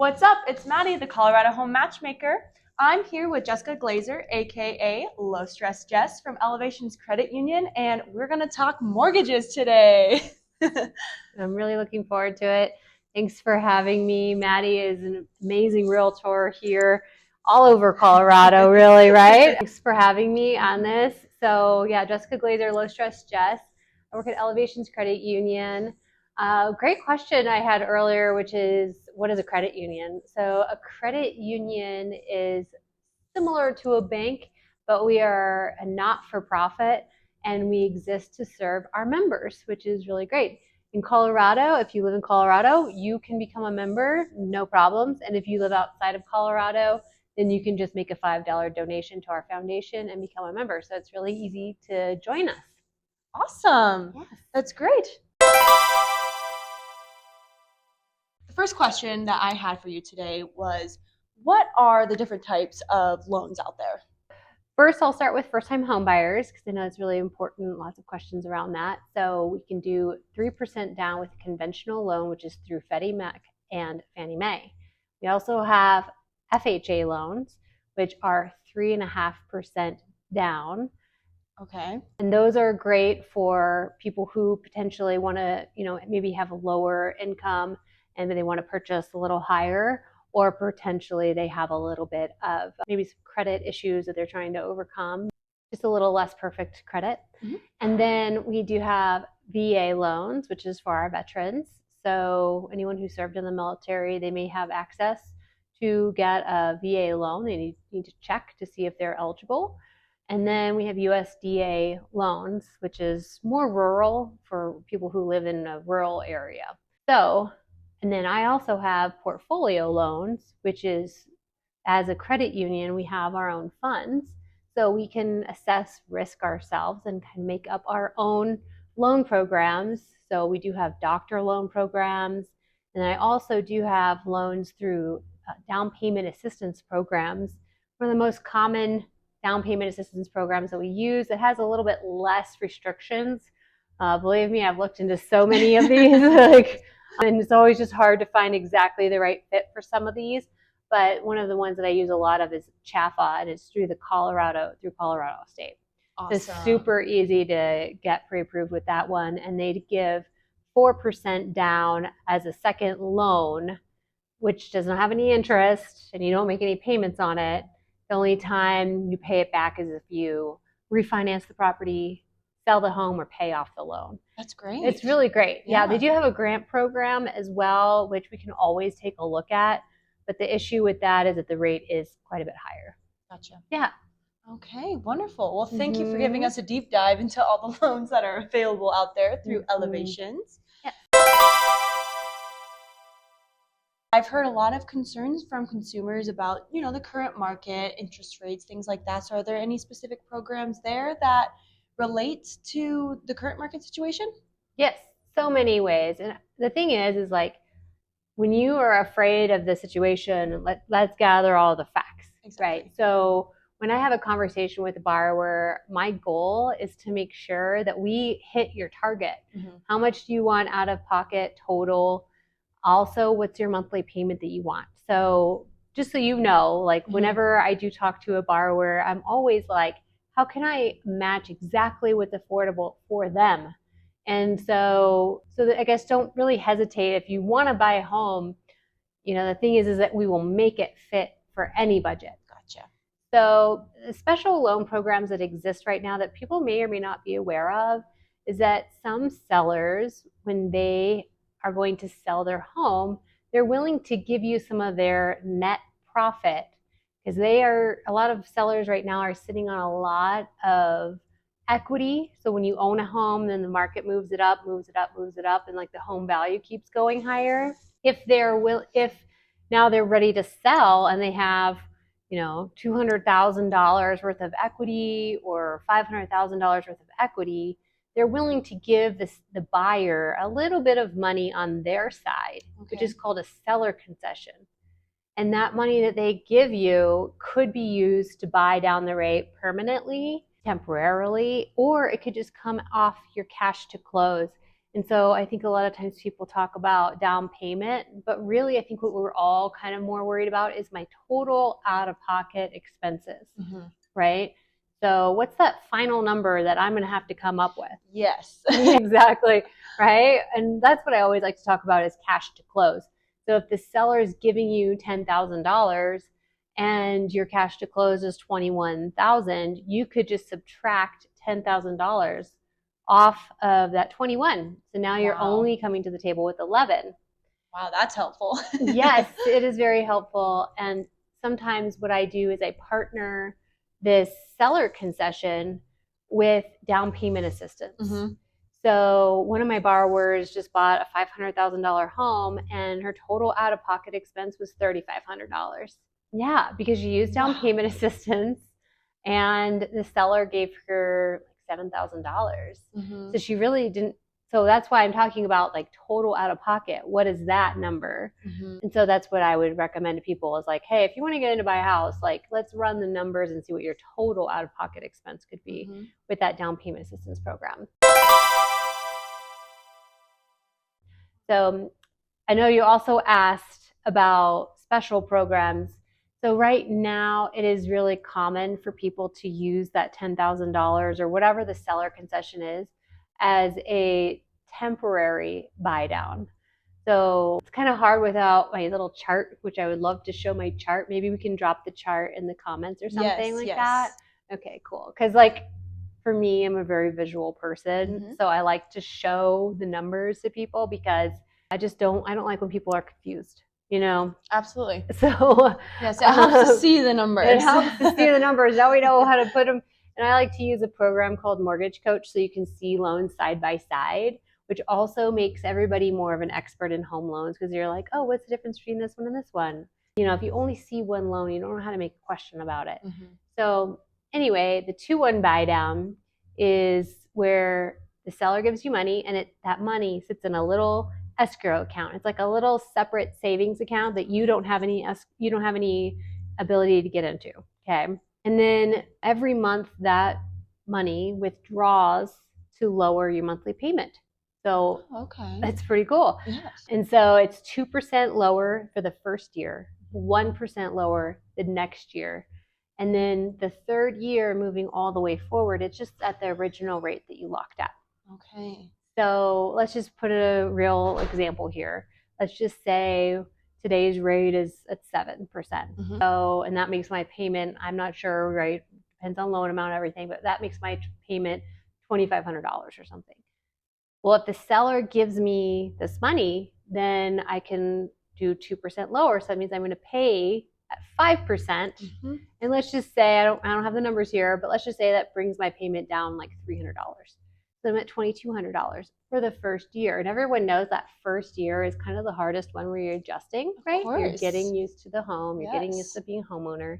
What's up? It's Maddie, the Colorado Home Matchmaker. I'm here with Jessica.Glaeser, aka Low Stress Jess from Elevations Credit Union, and we're going to talk mortgages today. I'm really looking forward to it. Thanks for having me. Maddie is an amazing realtor here all over Colorado, really, right? Thanks for having me on this. So yeah, Jessica.Glaeser, Low Stress Jess. I work at Elevations Credit Union. Great question I had earlier, which is, what is a credit union? So a credit union is similar to a bank, but we are a not-for-profit and we exist to serve our members, which is really great. In Colorado, if you live in Colorado, you can become a member, no problems. And if you live outside of Colorado, then you can just make a $5 donation to our foundation and become a member. So it's really easy to join us. Awesome. Yes. That's great. The first question that I had for you today was, what are the different types of loans out there? First, I'll start with first-time home buyers because I know it's really important, lots of questions around that. So we can do 3% down with a conventional loan, which is through Freddie Mac and Fannie Mae. We also have FHA loans, which are 3.5% down. Okay. And those are great for people who potentially want to, maybe have a lower income and then they want to purchase a little higher, or potentially they have a little bit of maybe some credit issues that they're trying to overcome, just a little less perfect credit. Mm-hmm. And then we do have VA loans, which is for our veterans. So anyone who served in the military, they may have access to get a VA loan. They need to check to see if they're eligible. And then we have USDA loans, which is more rural for people who live in a rural area. And then I also have portfolio loans, which is, as a credit union, we have our own funds. So we can assess risk ourselves and kind of make up our own loan programs. So we do have doctor loan programs. And I also do have loans through down payment assistance programs. One of the most common down payment assistance programs that we use that has a little bit less restrictions. Believe me, I've looked into so many of these. And it's always just hard to find exactly the right fit for some of these. But one of the ones that I use a lot of is CHAFA, and it's through Colorado State. Awesome. It's super easy to get pre-approved with that one, and they give 4% down as a second loan, which doesn't have any interest, and you don't make any payments on it. The only time you pay it back is if you refinance the property, sell the home, or pay off the loan. That's great. It's really great. Yeah, they do have a grant program as well, which we can always take a look at. But the issue with that is that the rate is quite a bit higher. Gotcha. Yeah. Okay, wonderful. Well, thank you for giving us a deep dive into all the loans that are available out there through Elevations. Yeah. I've heard a lot of concerns from consumers about, the current market, interest rates, things like that. So are there any specific programs there that relate to the current market situation? Yes, so many ways. And the thing is like, when you are afraid of the situation, let's gather all the facts, exactly. Right? So when I have a conversation with a borrower, my goal is to make sure that we hit your target. Mm-hmm. How much do you want out of pocket total? Also, what's your monthly payment that you want? So just so you know, like whenever I do talk to a borrower, I'm always like, how can I match exactly what's affordable for them? And so I guess don't really hesitate. If you want to buy a home, the thing is that we will make it fit for any budget. Gotcha. So the special loan programs that exist right now that people may or may not be aware of is that some sellers, when they are going to sell their home, they're willing to give you some of their net profit, because a lot of sellers right now are sitting on a lot of equity. So when you own a home, then the market moves it up, and like the home value keeps going higher. If now they're ready to sell and they have, $200,000 worth of equity or $500,000 worth of equity, they're willing to give the buyer a little bit of money on their side, which is called a seller concession. And that money that they give you could be used to buy down the rate permanently, temporarily, or it could just come off your cash to close. And so I think a lot of times people talk about down payment, but really I think what we're all kind of more worried about is my total out-of-pocket expenses, right? So what's that final number that I'm going to have to come up with? Yes. Exactly, right? And that's what I always like to talk about is cash to close. So if the seller is giving you $10,000 and your cash to close is $21,000, you could just subtract $10,000 off of that 21. So now you're only coming to the table with 11. Wow, that's helpful. Yes, it is very helpful. And sometimes what I do is I partner this seller concession with down payment assistance. So one of my borrowers just bought a $500,000 home and her total out-of-pocket expense was $3,500. Yeah, because she used down payment assistance and the seller gave her like $7,000. So she really didn't. So that's why I'm talking about like total out of pocket. What is that number? And so that's what I would recommend to people is like, hey, if you want to get into buy a house, like let's run the numbers and see what your total out of pocket expense could be with that down payment assistance program. So I know you also asked about special programs. So right now it is really common for people to use that $10,000 or whatever the seller concession is as a temporary buy down. So it's kind of hard without my little chart, which I would love to show my chart. Maybe we can drop the chart in the comments or something that. Okay, cool. Because like for me, I'm a very visual person. So I like to show the numbers to people because I don't like when people are confused. You know? Absolutely. So yes, it helps to see the numbers. It helps to see the numbers. Now we know how to put them. And I like to use a program called Mortgage Coach so you can see loans side by side, which also makes everybody more of an expert in home loans because you're like, oh, what's the difference between this one and this one? You know, if you only see one loan, you don't know how to make a question about it. So anyway, the 2-1 buy down is where the seller gives you money and that money sits in a little escrow account. It's like a little separate savings account that you don't have any ability to get into. Okay. And then every month that money withdraws to lower your monthly payment. So that's pretty cool. Yes. And so it's 2% lower for the first year, 1% lower the next year. And then the third year moving all the way forward, it's just at the original rate that you locked at. Okay. So let's just put a real example here. Let's just say today's rate is at 7%. So, and that makes my payment, I'm not sure, right? Depends on loan amount and everything, but that makes my payment $2,500 or something. Well, if the seller gives me this money, then I can do 2% lower. So that means I'm going to pay at 5%. And let's just say, I don't have the numbers here, but let's just say that brings my payment down like $300. So I'm at $2,200 for the first year. And everyone knows that first year is kind of the hardest one where you're adjusting, right? You're getting used to the home. You're getting used to being a homeowner.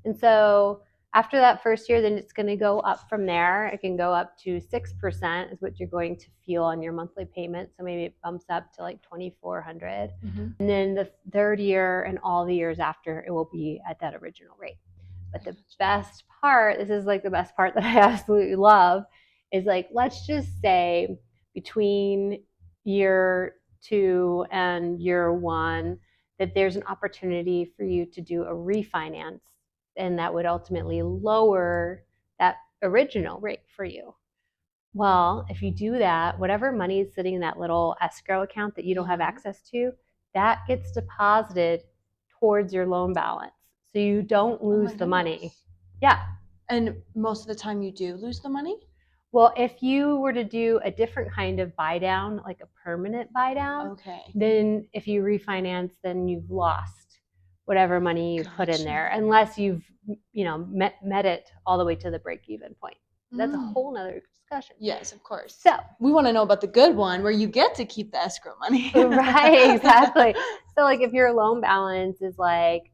And so after that first year, then it's going to go up from there. It can go up to 6% is what you're going to feel on your monthly payment. So maybe it bumps up to like $2,400. And then the third year and all the years after, it will be at that original rate. But the best part, this is like the best part that I absolutely love, is like, let's just say between year 2 and year 1 that there's an opportunity for you to do a refinance, and that would ultimately lower that original rate for you. Well, if you do that, whatever money is sitting in that little escrow account that you don't have access to, that gets deposited towards your loan balance. So you don't lose the money. Yeah. And most of the time you do lose the money? Well, if you were to do a different kind of buy down, like a permanent buy down, then if you refinance, then you've lost whatever money you put in there, unless you've met it all the way to the break-even point. That's a whole nother discussion. Yes, of course. So we want to know about the good one where you get to keep the escrow money. Right, exactly. So like if your loan balance is like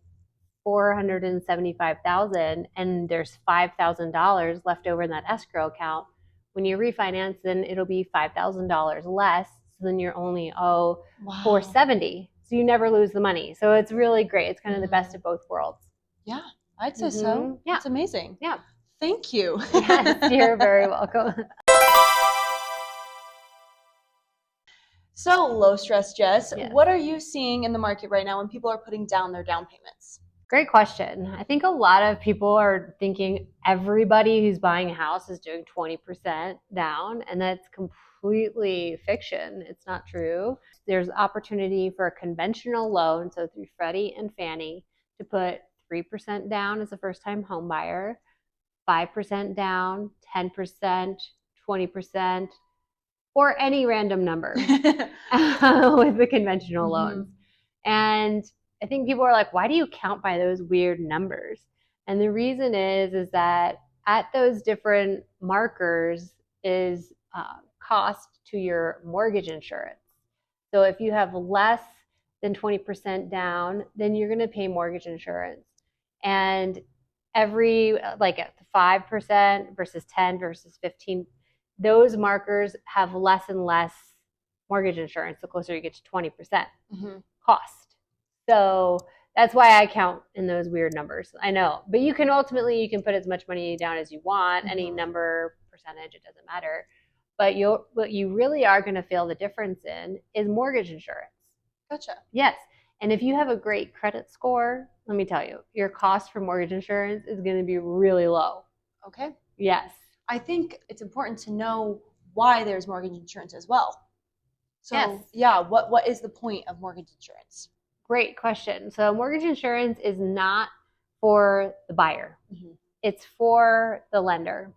$475,000 and there's $5,000 left over in that escrow account, when you refinance, then it'll be $5,000 less. So then you're only $470,000. So you never lose the money. So it's really great. It's kind of the best of both worlds. Yeah, I'd say so. Yeah, it's amazing. Yeah. Thank you. Yes, you're very welcome. So, low stress, Jess, Yes. what are you seeing in the market right now when people are putting down their down payments? Great question. I think a lot of people are thinking everybody who's buying a house is doing 20% down, and that's completely fiction. It's not true. There's opportunity for a conventional loan, so through Freddie and Fannie, to put 3% down as a first-time home buyer, 5% down, 10%, 20%, or any random number with the conventional loans. And I think people are like, why do you count by those weird numbers? And the reason is that at those different markers is cost to your mortgage insurance. So if you have less than 20% down, then you're going to pay mortgage insurance. And every, like at 5% versus 10 versus 15, those markers have less and less mortgage insurance the closer you get to 20% cost. So that's why I count in those weird numbers. I know, but you can put as much money down as you want, any number, percentage, it doesn't matter. But what you really are going to feel the difference in is mortgage insurance. Gotcha. Yes. And if you have a great credit score, let me tell you, your cost for mortgage insurance is going to be really low. Okay. Yes. I think it's important to know why there's mortgage insurance as well. So, yes. Yeah, what is the point of mortgage insurance? Great question. So mortgage insurance is not for the buyer. It's for the lender.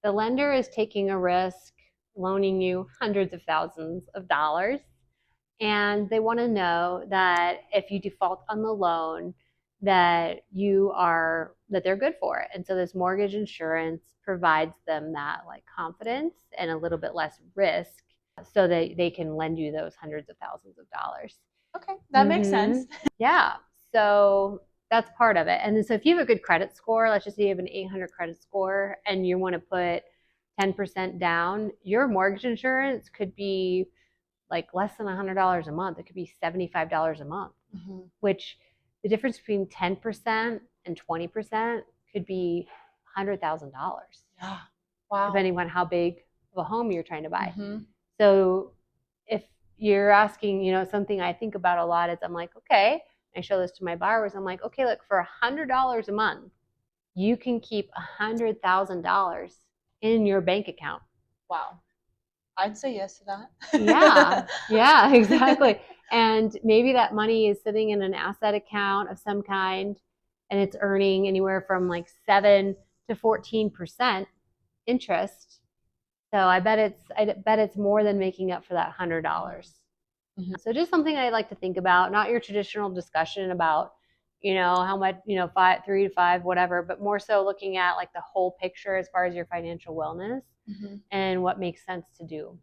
The lender is taking a risk, loaning you hundreds of thousands of dollars, and they want to know that if you default on the loan, that they're good for it. And so this mortgage insurance provides them that like confidence and a little bit less risk so that they can lend you those hundreds of thousands of dollars. Okay, that makes sense. Yeah, so that's part of it. And so if you have a good credit score, let's just say you have an 800 credit score and you want to put 10% down, your mortgage insurance could be like less than $100 a month. It could be $75 a month, which the difference between 10% and 20% could be $100,000. Yeah. Wow. Depending on how big of a home you're trying to buy. So if you're asking, something I think about a lot is I'm like, okay, I show this to my borrowers. I'm like, okay, look, for $100 a month, you can keep $100,000 in your bank account. Wow. I'd say yes to that. Yeah, exactly. And maybe that money is sitting in an asset account of some kind, and it's earning anywhere from like 7 to 14% interest. So I bet it's more than making up for that $100. So just something I like to think about, not your traditional discussion about, how much, 3 to 5, whatever, but more so looking at like the whole picture as far as your financial wellness and what makes sense to do.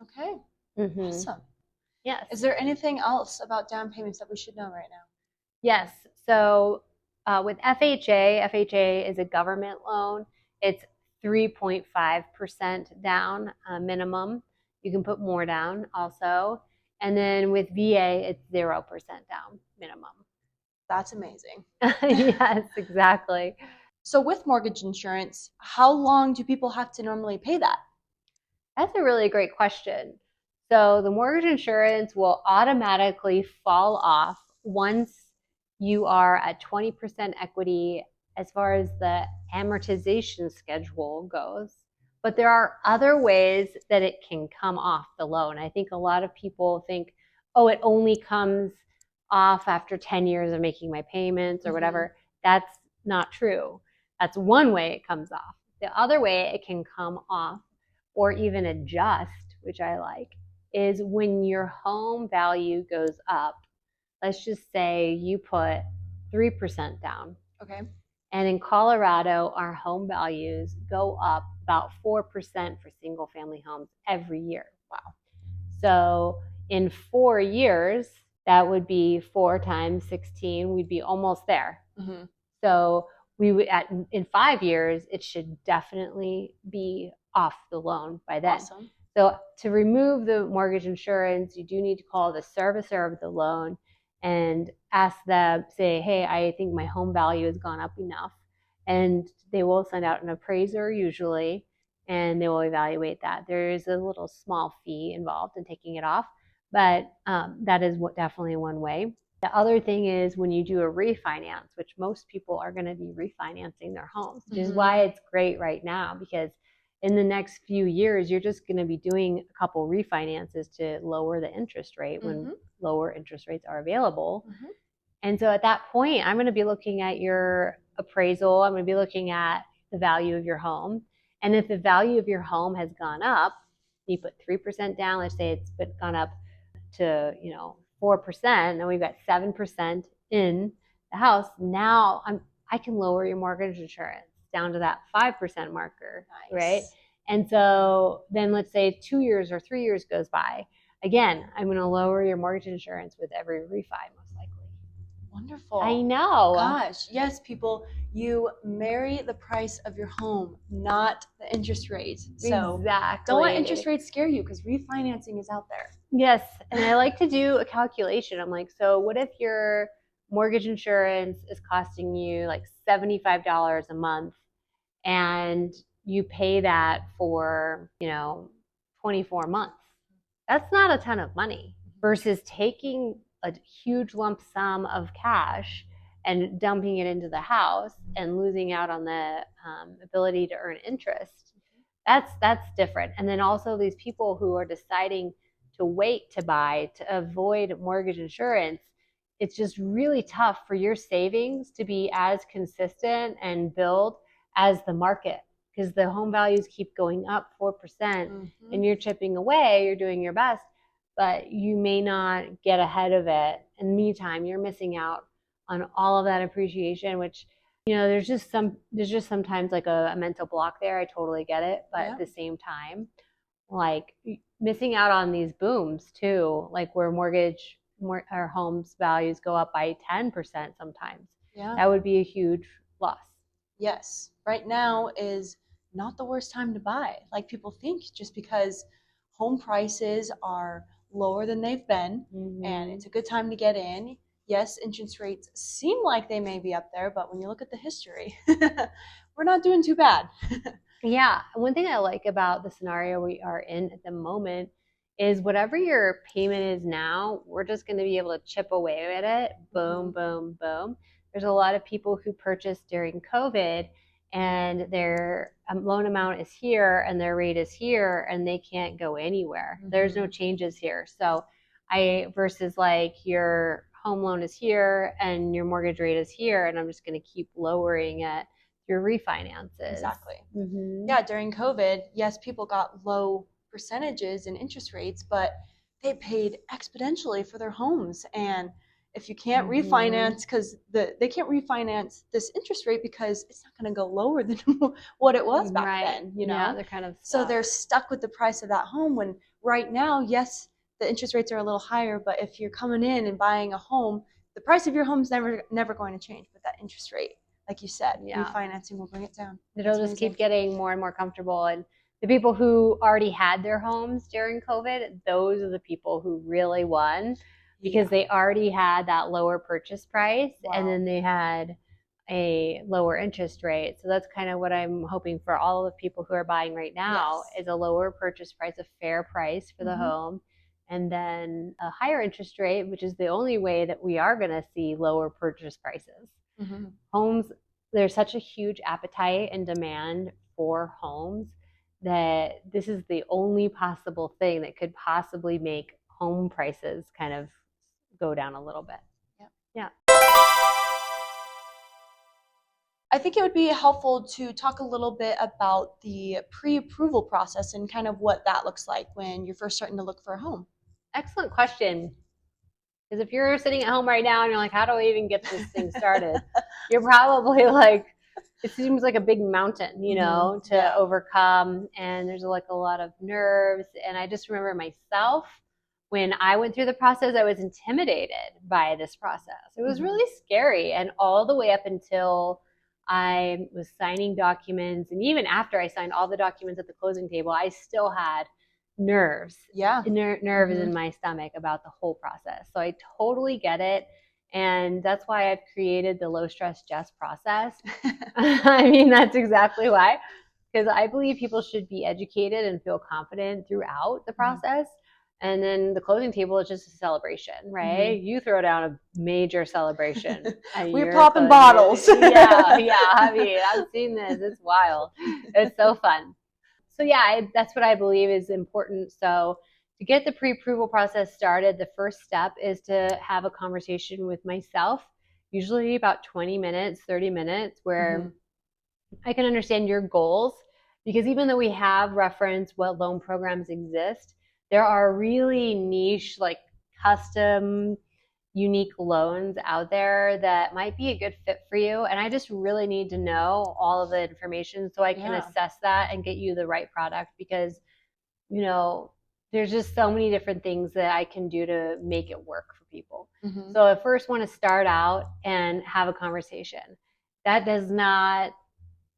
Okay. Awesome. Yes. Is there anything else about down payments that we should know right now? Yes. So with FHA is a government loan. It's 3.5% down minimum. You can put more down also. And then with VA, it's 0% down minimum. That's amazing. Yes, exactly. So with mortgage insurance, how long do people have to normally pay that? That's a really great question. So the mortgage insurance will automatically fall off once you are at 20% equity as far as the amortization schedule goes. But there are other ways that it can come off the loan. I think a lot of people think, oh, it only comes off after 10 years of making my payments or whatever. That's not true. That's one way it comes off. The other way it can come off or even adjust, which I like, is when your home value goes up. Let's just say you put 3% down. Okay. And in Colorado, our home values go up about 4% for single family homes every year. Wow. So in 4 years, that would be 4 times 16, we'd be almost there. So we would in 5 years, it should definitely be off the loan by then. Awesome. So to remove the mortgage insurance, you do need to call the servicer of the loan and ask them, say, hey, I think my home value has gone up enough. And they will send out an appraiser usually, and they will evaluate that. There is a little small fee involved in taking it off, But that is definitely one way. The other thing is when you do a refinance, which most people are going to be refinancing their homes, which is why it's great right now, because in the next few years, you're just going to be doing a couple refinances to lower the interest rate when lower interest rates are available. And so at that point, I'm going to be looking at your appraisal. I'm going to be looking at the value of your home. And if the value of your home has gone up, you put 3% down, let's say it's gone up to 4%, and we've got 7% in the house. Now I can lower your mortgage insurance down to that 5% marker, right? And so then let's say 2 years or 3 years goes by. Again, I'm going to lower your mortgage insurance with every refi, most likely. Wonderful. I know. Gosh, yes, people, you marry the price of your home, not the interest rate. So Exactly. don't let interest rates scare you, because refinancing is out there. Yes, and I like to do a calculation. I'm like, so what if your mortgage insurance is costing you like $75 a month, and you pay that for 24 months? That's not a ton of money versus taking a huge lump sum of cash and dumping it into the house and losing out on the ability to earn interest. That's different. And then also these people who are deciding to wait to buy to avoid mortgage insurance, it's just really tough for your savings to be as consistent and build as the market, because the home values keep going up 4%, and you're chipping away, you're doing your best, but you may not get ahead of it. In the meantime, you're missing out on all of that appreciation, which there's just sometimes like a mental block there. I totally get it. But at the same time, like missing out on these booms too, like where our homes values go up by 10% sometimes. That would be a huge loss. Yes. Right now is not the worst time to buy, like people think, just because home prices are lower than they've been, and it's a good time to get in. Yes, interest rates seem like they may be up there, but when you look at the history, we're not doing too bad. Yeah. One thing I like about the scenario we are in at the moment is whatever your payment is now, we're just going to be able to chip away at it. Boom, boom, boom. There's a lot of people who purchased during COVID, and their loan amount is here and their rate is here, and they can't go anywhere. There's no changes here. So versus like your home loan is here and your mortgage rate is here, and I'm just going to keep lowering it through refinances. Exactly. Yeah, during COVID, yes, people got low percentages in interest rates, but they paid exponentially for their homes. And if you can't refinance, because they can't refinance this interest rate because it's not going to go lower than what it was back then, Yeah, they're kind of stuck. So they're stuck with the price of that home, when right now, yes, the interest rates are a little higher, but if you're coming in and buying a home, the price of your home's never going to change, but that interest rate, like you said, refinancing will bring it down. It'll just keep getting more and more comfortable. And the people who already had their homes during COVID, those are the people who really won, because they already had that lower purchase price, and then they had a lower interest rate. So that's kind of what I'm hoping for all of the people who are buying right now, is a lower purchase price, a fair price for the home, and then a higher interest rate, which is the only way that we are going to see lower purchase prices. Homes, there's such a huge appetite and demand for homes that this is the only possible thing that could possibly make home prices kind of go down a little bit. Yeah. I think it would be helpful to talk a little bit about the pre-approval process and kind of what that looks like when you're first starting to look for a home. Excellent question. Because if you're sitting at home right now and you're like, how do I even get this thing started? You're probably like, it seems like a big mountain, to overcome. And there's like a lot of nerves. And I just remember myself, when I went through the process, I was intimidated by this process. It was really scary. And all the way up until I was signing documents, and even after I signed all the documents at the closing table, I still had nerves. Nerves in my stomach about the whole process. So I totally get it. And that's why I've created the low stress Jess process. I mean, that's exactly why, because I believe people should be educated and feel confident throughout the process. And then the closing table is just a celebration, right? You throw down a major celebration. We're popping bottles. Yeah. I mean, I've seen this. It's wild. It's so fun. So yeah, that's what I believe is important. So to get the pre-approval process started, the first step is to have a conversation with myself, usually about 20 minutes, 30 minutes, where I can understand your goals. Because even though we have referenced what loan programs exist, there are really niche, like custom, unique loans out there that might be a good fit for you. And I just really need to know all of the information so I can assess that and get you the right product, because, you know, there's just so many different things that I can do to make it work for people. So I first want to start out and have a conversation. That does not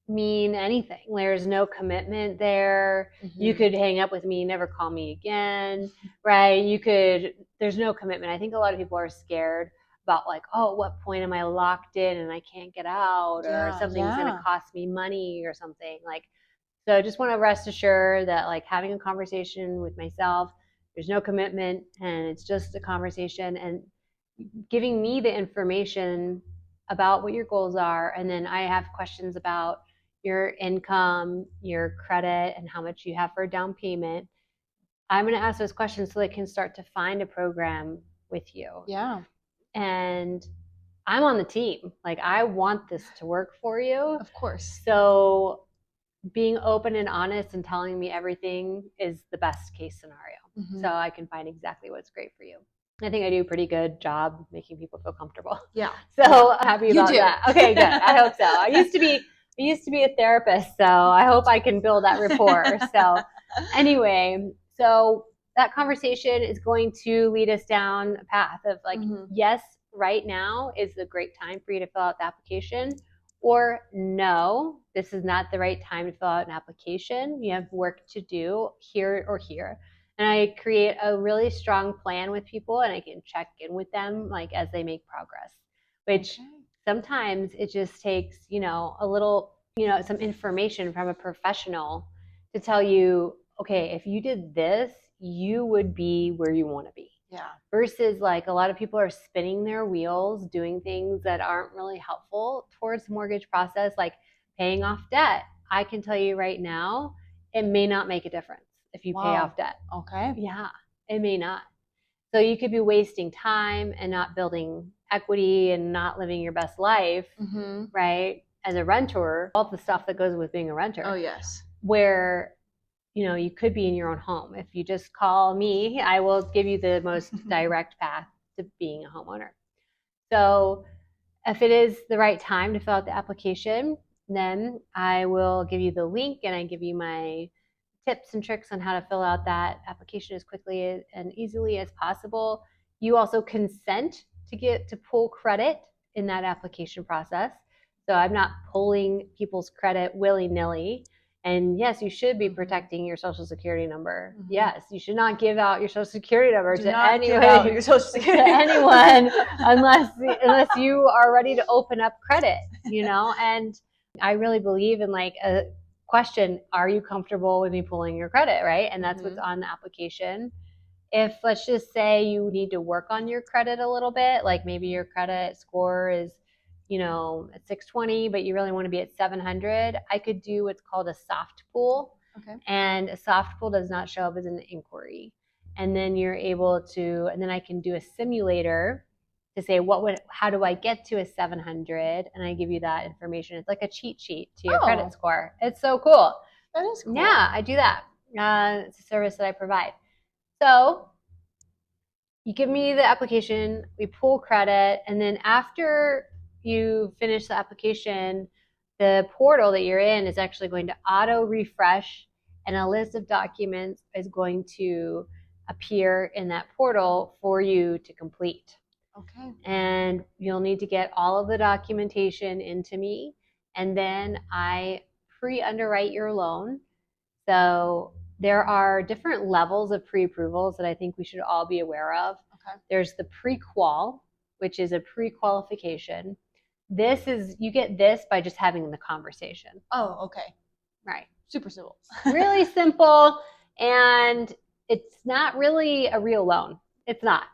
mean anything. There's no commitment there. You could hang up with me, never call me again, right? There's no commitment. I think a lot of people are scared about like, oh, at what point am I locked in and I can't get out, or something's going to cost me money or something. Like, so I just want to rest assured that like having a conversation with myself, there's no commitment and it's just a conversation, and giving me the information about what your goals are. And then I have questions about your income, your credit, and how much you have for a down payment. I'm going to ask those questions so they can start to find a program with you. Yeah. And I'm on the team. Like, I want this to work for you. Of course. So being open and honest and telling me everything is the best case scenario. So I can find exactly what's great for you. I think I do a pretty good job making people feel comfortable. Yeah. So happy about that. Okay, good. I hope so. I used to be a therapist, so I hope I can build that rapport. So anyway, so that conversation is going to lead us down a path of like, yes, right now is the great time for you to fill out the application, or no, this is not the right time to fill out an application. You have work to do here or here. And I create a really strong plan with people, and I can check in with them like as they make progress, which sometimes it just takes, a little, some information from a professional to tell you, okay, if you did this, you would be where you want to be. Yeah. Versus like a lot of people are spinning their wheels, doing things that aren't really helpful towards the mortgage process, like paying off debt. I can tell you right now, it may not make a difference if you pay off debt. Okay. Yeah, it may not. So you could be wasting time and not building equity and not living your best life, right? As a renter, all the stuff that goes with being a renter. Oh, yes. Where, you could be in your own home. If you just call me, I will give you the most direct path to being a homeowner. So if it is the right time to fill out the application, then I will give you the link and I give you my tips and tricks on how to fill out that application as quickly and easily as possible. You also consent to pull credit in that application process. So I'm not pulling people's credit willy-nilly. And yes, you should be protecting your social security number. Yes, you should not give out your social security number to anyone unless you are ready to open up credit, And I really believe in like a question, are you comfortable with me pulling your credit, right? And that's what's on the application. If, let's just say, you need to work on your credit a little bit, like maybe your credit score is at 620, but you really want to be at 700, I could do what's called a soft pull. Okay. And a soft pull does not show up as an inquiry. And then you're able to, and then I can do a simulator to say, how do I get to a 700? And I give you that information. It's like a cheat sheet to your credit score. It's so cool. That is cool. Yeah, I do that. It's a service that I provide. So you give me the application, we pull credit, and then after you finish the application, the portal that you're in is actually going to auto refresh, and a list of documents is going to appear in that portal for you to complete. Okay. And you'll need to get all of the documentation into me, and then I pre-underwrite your loan. So there are different levels of pre-approvals that I think we should all be aware of. Okay. There's the pre-qual, which is a pre-qualification. You get this by just having the conversation. Oh, okay. Right. Super simple. Really simple. And it's not really a real loan. It's not.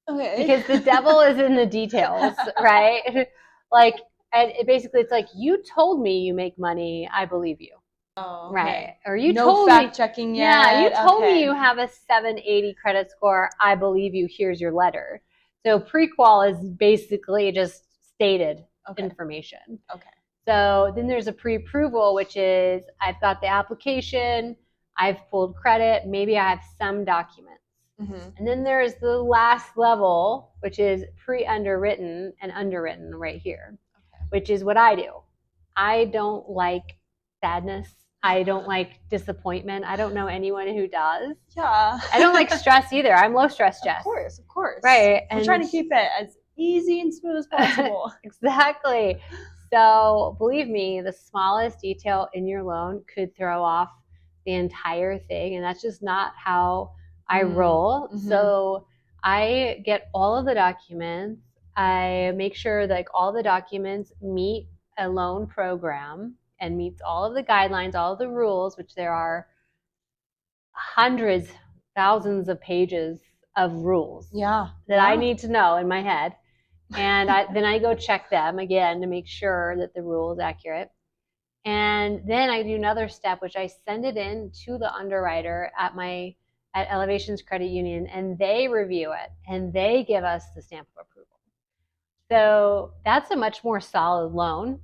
Okay. Because the devil is in the details, right? Like, and basically it's like, you told me you make money, I believe you. Oh, okay. Right. Or you No told fact me, checking yeah, you yet. told me Okay. you have a 780 credit score. I believe you. Here's your letter. So pre-qual is basically just stated information. Okay. So then there's a pre-approval, which is I've got the application, I've pulled credit, maybe I have some documents. And then there's the last level, which is pre-underwritten and underwritten right here, which is what I do. I don't like sadness. I don't like disappointment. I don't know anyone who does. Yeah. I don't like stress either. I'm low stress, Jess. Of course. Right. We're trying to keep it as easy and smooth as possible. Exactly. So believe me, the smallest detail in your loan could throw off the entire thing. And that's just not how I roll. So I get all of the documents. I make sure that like all the documents meet a loan program and meets all of the guidelines, all of the rules, which there are hundreds, thousands of pages of rules that I need to know in my head. And then I go check them again to make sure that the rule is accurate. And then I do another step, which I send it in to the underwriter at Elevations Credit Union, and they review it and they give us the stamp of approval. So that's a much more solid loan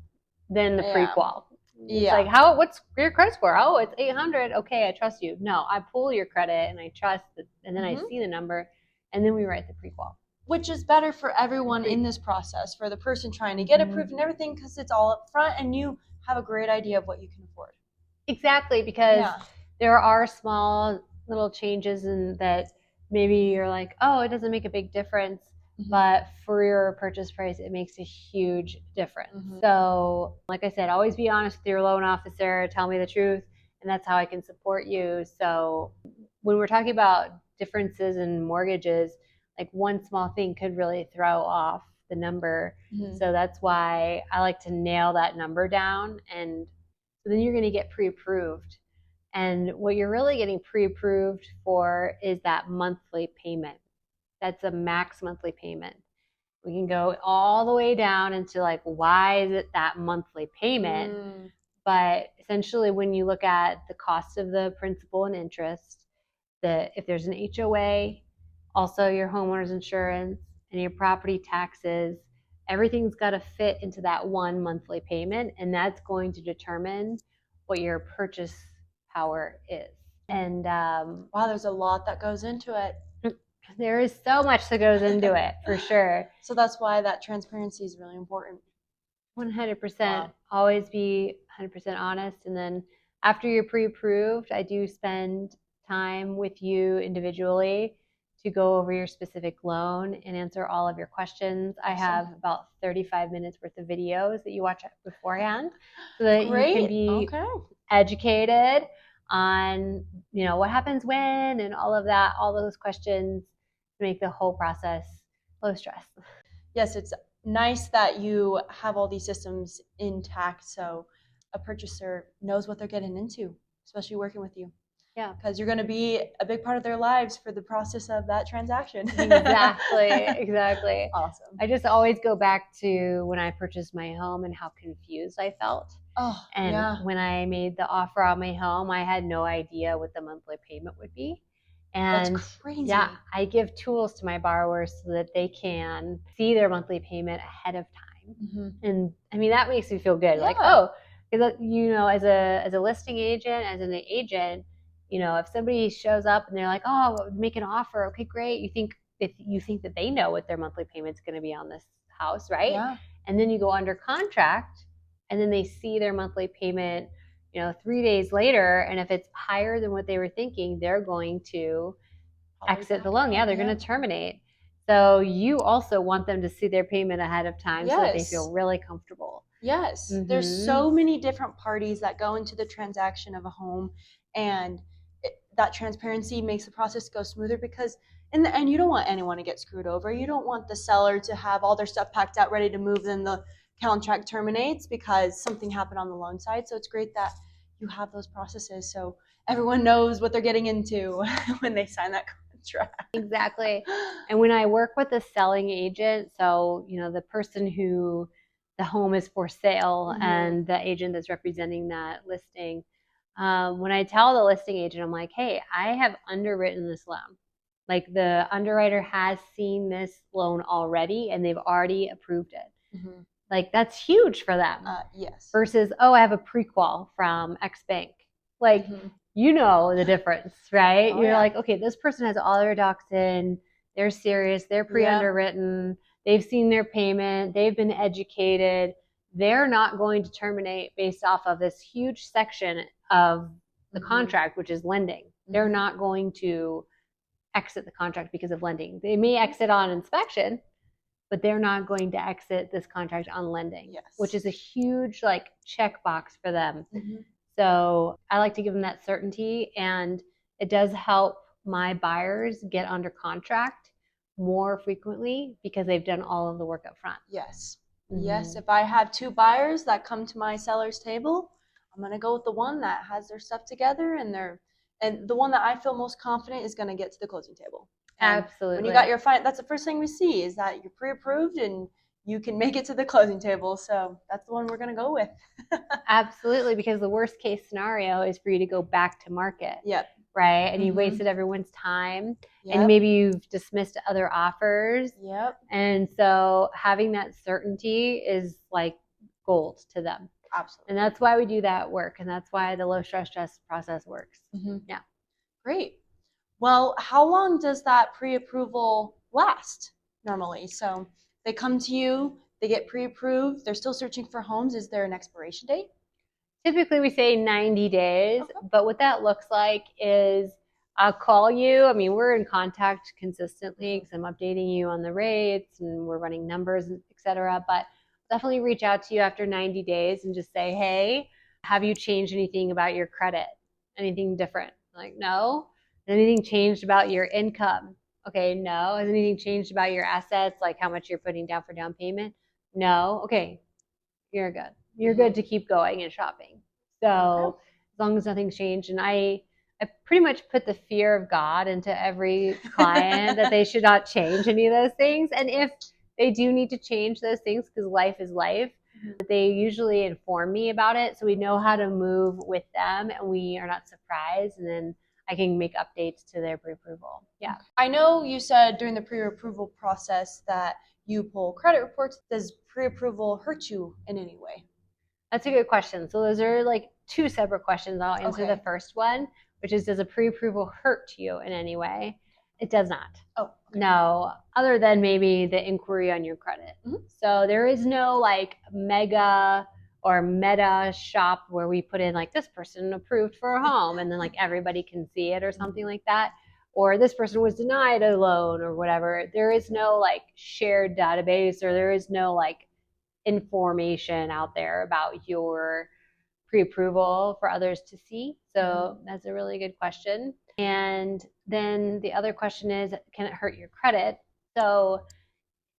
than the pre-qual. It's like, what's your credit score? Oh, it's 800. Okay, I trust you. No, I pull your credit and I trust it, and then I see the number, and then we write the pre-qual. Which is better for everyone in this process, for the person trying to get approved and everything, because it's all up front and you have a great idea of what you can afford. Exactly, because there are small little changes in that maybe you're like, oh, it doesn't make a big difference. But for your purchase price, it makes a huge difference. So like I said, always be honest with your loan officer, tell me the truth, and that's how I can support you. So when we're talking about differences in mortgages, like one small thing could really throw off the number. So that's why I like to nail that number down. And so then you're going to get pre-approved. And what you're really getting pre-approved for is that monthly payment. That's a max monthly payment. We can go all the way down into like, why is it that monthly payment? But essentially, when you look at the cost of the principal and interest, if there's an HOA, also your homeowner's insurance and your property taxes, everything's got to fit into that one monthly payment, and that's going to determine what your purchase power is. And wow, there's a lot that goes into it. There is so much that goes into it, for sure. So that's why that transparency is really important. 100%. Wow. Always be 100% honest. And then after you're pre-approved, I do spend time with you individually to go over your specific loan and answer all of your questions. I have about 35 minutes worth of videos that you watch beforehand so that you can be educated on, what happens when and all of that, all those questions to make the whole process low stress. Yes, it's nice that you have all these systems intact so a purchaser knows what they're getting into, especially working with you. Yeah. Because you're going to be a big part of their lives for the process of that transaction. Exactly. Awesome. I just always go back to when I purchased my home and how confused I felt. When I made the offer on my home, I had no idea what the monthly payment would be. And that's crazy. Yeah, I give tools to my borrowers so that they can see their monthly payment ahead of time. And I mean, that makes me feel good. Like, because as a listing agent, as an agent, if somebody shows up and they're like, oh, make an offer, okay, great. If you think that they know what their monthly payment's going to be on this house, right? Yeah. And then you go under contract, and then they see their monthly payment, 3 days later, and if it's higher than what they were thinking, they're going to exit the loan. Yeah, they're going to terminate. So you also want them to see their payment ahead of time so that they feel really comfortable. Yes. There's so many different parties that go into the transaction of a home, and that transparency makes the process go smoother because in the end, you don't want anyone to get screwed over. You don't want the seller to have all their stuff packed out ready to move, then the contract terminates because something happened on the loan side. So it's great that you have those processes. So everyone knows what they're getting into when they sign that contract. Exactly. And when I work with a selling agent, so, the person who the home is for sale and the agent that's representing that listing, when I tell the listing agent, I'm like, hey, I have underwritten this loan. Like the underwriter has seen this loan already and they've already approved it. Like that's huge for them. Yes. Versus, oh, I have a pre-qual from X bank. Like, the difference, right? You're like, okay, this person has all their docs in, they're serious, they're pre-underwritten, they've seen their payment, they've been educated. They're not going to terminate based off of this huge section of the contract, which is lending. They're not going to exit the contract because of lending. They may exit on inspection, but they're not going to exit this contract on lending, which is a huge checkbox for them. So I like to give them that certainty, and it does help my buyers get under contract more frequently because they've done all of the work up front. Yes. Yes, if I have two buyers that come to my seller's table, I'm going to go with the one that has their stuff together and the one that I feel most confident is going to get to the closing table. And absolutely. When you got your that's the first thing we see is that you're pre-approved and you can make it to the closing table. So that's the one we're going to go with. Absolutely, because the worst case scenario is for you to go back to market. Right? And you wasted everyone's time and maybe you've dismissed other offers. And so having that certainty is like gold to them. Absolutely. And that's why we do that work. And that's why the low stress test process works. Yeah. Great. Well, how long does that pre-approval last normally? So they come to you, they get pre-approved, they're still searching for homes. Is there an expiration date? Typically we say 90 days, but what that looks like is I'll call you. I mean, we're in contact consistently because I'm updating you on the rates and we're running numbers, et cetera. But definitely reach out to you after 90 days and just say, hey, have you changed anything about your credit? Anything different? Like, no. Has anything changed about your income? Okay, no. Has anything changed about your assets, like how much you're putting down for down payment? No. Okay, you're good. You're good to keep going and shopping. So as long as nothing's changed, and I pretty much put the fear of God into every client that they should not change any of those things. And if they do need to change those things, because life is life, they usually inform me about it. So we know how to move with them and we are not surprised. And then I can make updates to their pre-approval. Yeah. I know you said during the pre-approval process that you pull credit reports. Does pre-approval hurt you in any way? That's a good question. So those are like two separate questions. I'll answer the first one, which is, does a pre-approval hurt you in any way? It does not. No, other than maybe the inquiry on your credit. So there is no like mega or meta shop where we put in like this person approved for a home and then like everybody can see it or something like that. Or this person was denied a loan or whatever. There is no like shared database, or there is no like information out there about your pre-approval for others to see. So that's a really good question. And then the other question is, can it hurt your credit? So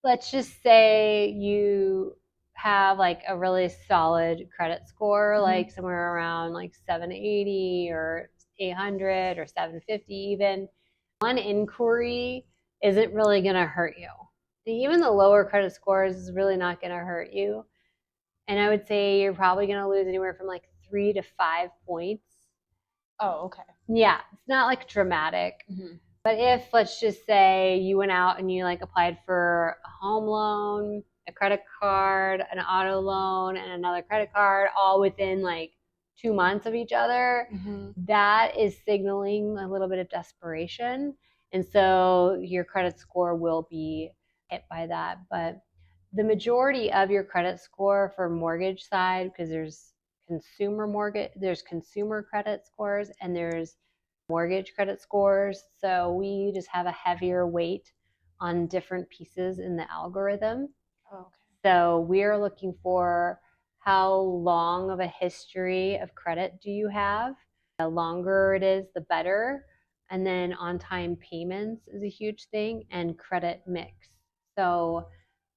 let's just say you have like a really solid credit score, like somewhere around like 780 or 800 or 750 even. One inquiry isn't really going to hurt you. Even the lower credit scores is really not going to hurt you. And I would say you're probably going to lose anywhere from like 3 to 5 points. Oh, okay. Yeah, it's not like dramatic. But if, let's just say you went out and you like applied for a home loan, a credit card, an auto loan, and another credit card all within like 2 months of each other, that is signaling a little bit of desperation. And so your credit score will be hit by that. But the majority of your credit score for mortgage side, because there's consumer credit scores and there's mortgage credit scores. So we just have a heavier weight on different pieces in the algorithm. So we're looking for how long of a history of credit do you have? The longer it is, the better. And then on-time payments is a huge thing, and credit mix. So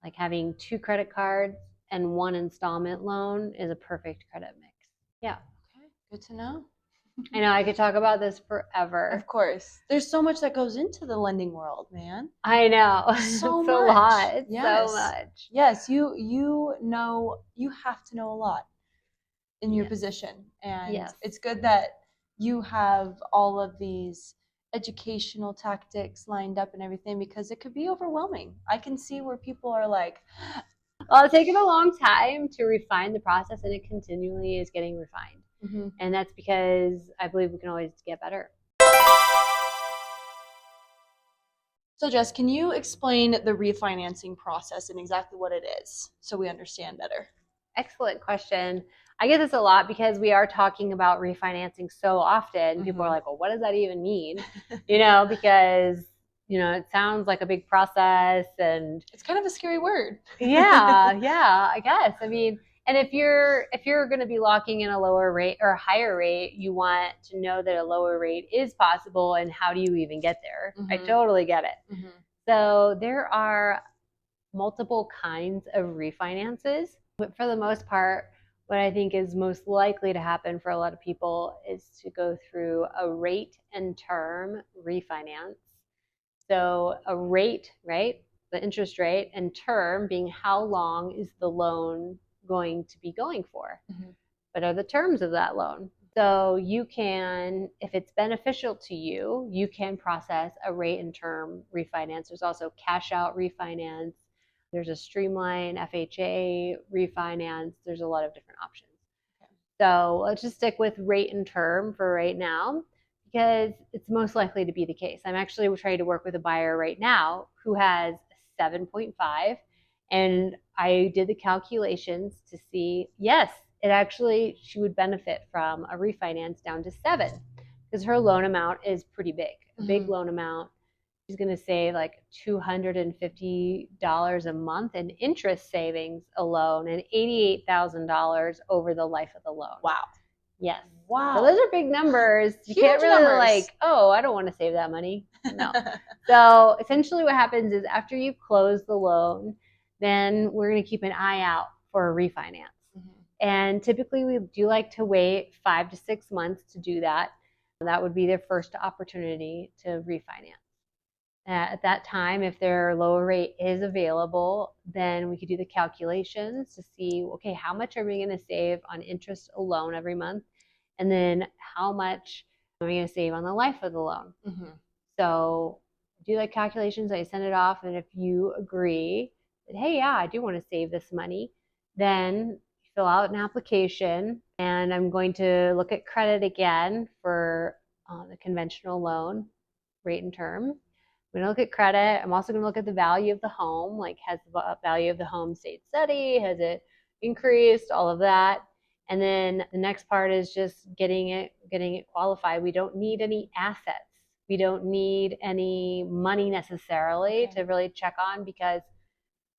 like having 2 credit cards and 1 installment loan is a perfect credit mix. Yeah. Okay, good to know. I know I could talk about this forever. Of course. There's so much that goes into the lending world, man. I know. So It's a much. lot. It's so Yes. much. Yes, you know, you have to know a lot in your Yes. position. And Yes. it's good that you have all of these educational tactics lined up and everything because it could be overwhelming. I can see where people are like, Well, it's taken a long time to refine the process, and it continually is getting refined. mm-hmm. And that's because I believe we can always get better. So Jess, can you explain the refinancing process and exactly what it is so we understand better? Excellent question. I get this a lot because we are talking about refinancing so often. People are like, well, what does that even mean? Because, it sounds like a big process and it's kind of a scary word. yeah, I guess. I mean, and if you're going to be locking in a lower rate or a higher rate, you want to know that a lower rate is possible and how do you even get there? I totally get it. So there are multiple kinds of refinances. But for the most part, what I think is most likely to happen for a lot of people is to go through a rate and term refinance. So a rate, right? The interest rate, and term being how long is the loan going to be going for? What are the terms of that loan? So you can, if it's beneficial to you, you can process a rate and term refinance. There's also cash out refinance. There's a streamline FHA refinance. There's a lot of different options. So let's just stick with rate and term for right now because it's most likely to be the case. I'm actually trying to work with a buyer right now who has 7.5, and I did the calculations to see, yes, she would benefit from a refinance down to 7 because her loan amount is pretty big, a big loan amount. She's going to save like $250 a month in interest savings alone and $88,000 over the life of the loan. Wow. Yes. Wow. So those are big numbers. You can't really like, oh, I don't want to save that money. No. So essentially what happens is after you close the loan, then we're going to keep an eye out for a refinance. And typically we do like to wait 5 to 6 months to do that. That would be their first opportunity to refinance. At that time, if their lower rate is available, then we could do the calculations to see, okay, how much are we going to save on interest alone every month? And then how much are we going to save on the life of the loan? So do the calculations, I send it off, and if you agree that, hey, yeah, I do want to save this money, then you fill out an application, and I'm going to look at credit again for the conventional loan rate and term. I'm going to look at credit. I'm also going to look at the value of the home. Like, has the value of the home stayed steady? Has it increased? All of that. And then the next part is just getting it qualified. We don't need any assets. We don't need any money necessarily to really check on because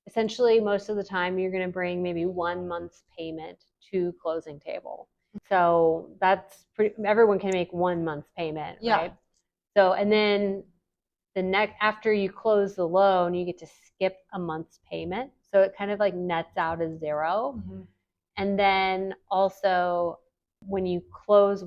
essentially most of the time you're going to bring maybe 1 month's payment to closing table. So that's everyone can make 1 month's payment, right? So, and then after you close the loan, you get to skip a month's payment. So it kind of like nets out as 0. And then also when you close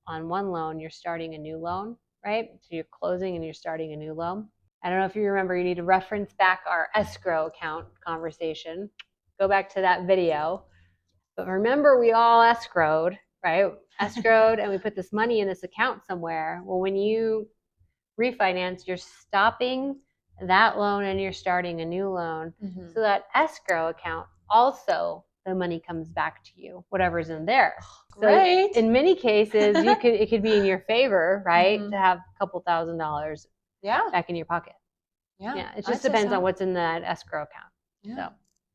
on one loan, you're starting a new loan, right? So you're closing and you're starting a new loan. I don't know if you remember, you need to reference back our escrow account conversation. Go back to that video. But remember, we all escrowed, right? Escrowed, and we put this money in this account somewhere. Well, when you refinance, you're stopping that loan and you're starting a new loan. So that escrow account, also the money comes back to you, whatever's in there. Great. So in many cases, it could be in your favor, right? To have a couple $1,000 back in your pocket. Yeah. It just depends on what's in that escrow account. So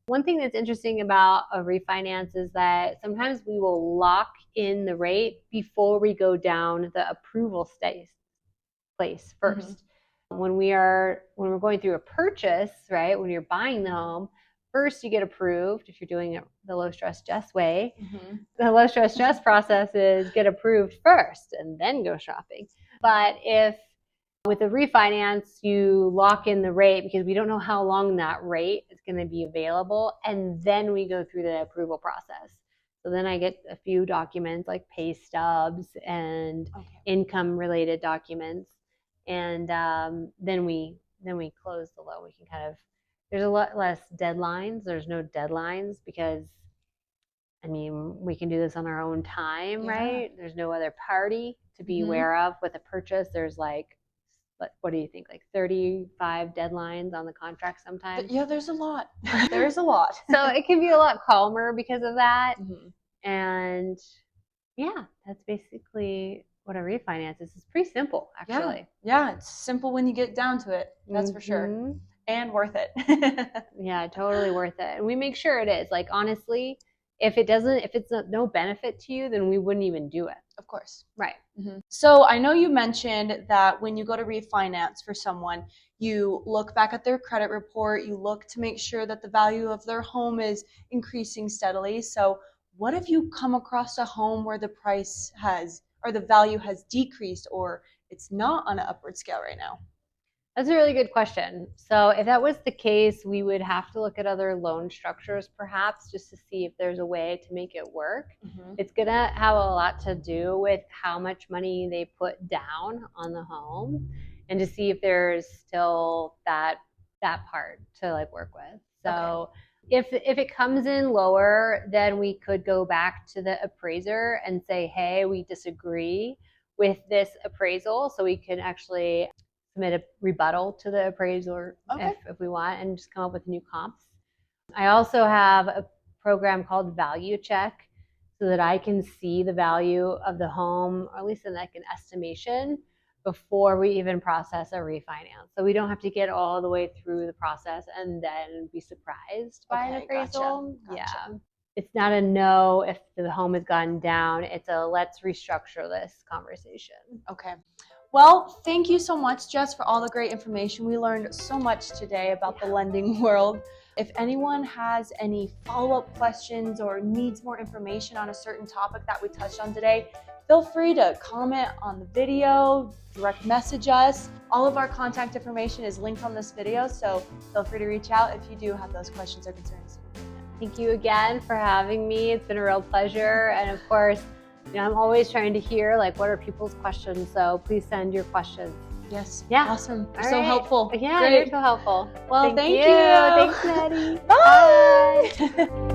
one thing that's interesting about a refinance is that sometimes we will lock in the rate before we go down the approval place first. When we're going through a purchase, right? When you're buying the home, first you get approved if you're doing it the low stress Jess way. The low stress Jess process is get approved first and then go shopping. But if with a refinance, you lock in the rate because we don't know how long that rate is going to be available, and then we go through the approval process. So then I get a few documents like pay stubs and income related documents. And then we close the loan. We can kind of, there's a lot less deadlines. There's no deadlines because I mean, we can do this on our own time, right? There's no other party to be aware of with a purchase. There's like, what do you think? Like 35 deadlines on the contract sometimes? Yeah, there's a lot. There's a lot. So it can be a lot calmer because of that. And yeah, that's basically what a refinance is. It's pretty simple, actually. Yeah, it's simple when you get down to it. That's for sure. And worth it. Yeah, totally worth it. And we make sure it is. Like, honestly, if it's no benefit to you, then we wouldn't even do it. Of course. Right. So I know you mentioned that when you go to refinance for someone, you look back at their credit report, you look to make sure that the value of their home is increasing steadily. So what if you come across a home where the price has, or the value has decreased, or it's not on an upward scale right now? That's a really good question. So if that was the case, we would have to look at other loan structures perhaps just to see if there's a way to make it work. It's going to have a lot to do with how much money they put down on the home and to see if there's still that part to like work with. So if it comes in lower, then we could go back to the appraiser and say, hey, we disagree with this appraisal. So we can actually submit a rebuttal to the appraiser if we want and just come up with new comps. I also have a program called Value Check so that I can see the value of the home, or at least in like an estimation, before we even process a refinance. So we don't have to get all the way through the process and then be surprised by an appraisal. Gotcha. Yeah. It's not a no if the home has gone down. It's a let's restructure this conversation. Okay. Well, thank you so much, Jess, for all the great information. We learned so much today about the lending world. If anyone has any follow-up questions or needs more information on a certain topic that we touched on today, feel free to comment on the video, direct message us. All of our contact information is linked on this video, so feel free to reach out if you do have those questions or concerns. Thank you again for having me. It's been a real pleasure. And of course, I'm always trying to hear like what are people's questions, so please send your questions. Yes. Yeah. Awesome. So helpful. Yeah, great. You're so helpful. Well, thank you. Thanks, Maddie. Bye.